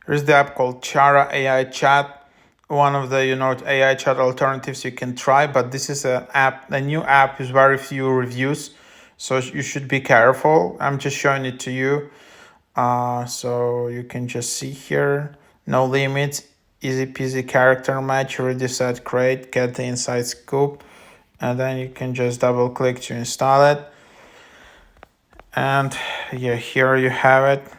Here's the app called Chara AI Chat. One of the AI chat alternatives you can try, but this is a new app with very few reviews, so you should be careful. I'm just showing it to you, so you can just see here. No limits, easy peasy character match. Already said create, get the inside scoop, and then you can just double click to install it. And yeah, here you have it.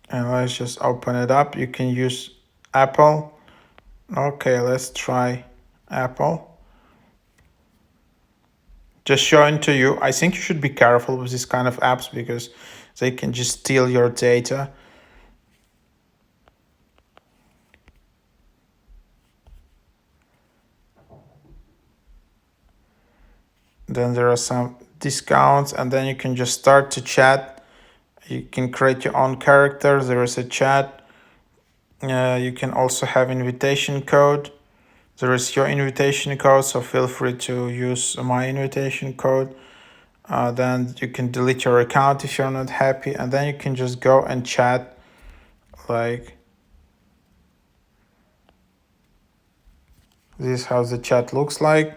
And let's just open it up. You can use Apple. Okay, let's try Apple. Just showing to you. I think you should be careful with these kind of apps because they can just steal your data. Then there are some discounts, and then you can just start to chat. You can create your own characters. There is a chat. You can also have invitation code. There is your invitation code, so feel free to use my invitation code. Then you can delete your account if you're not happy, and then you can just go and chat. Like, this is how the chat looks like.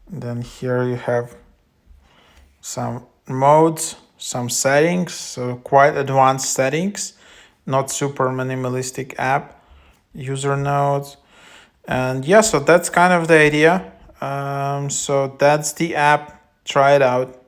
Then here you have some modes, some settings, so quite advanced settings, not super minimalistic app, user nodes. And yeah, so that's kind of the idea. So that's the app. Try it out.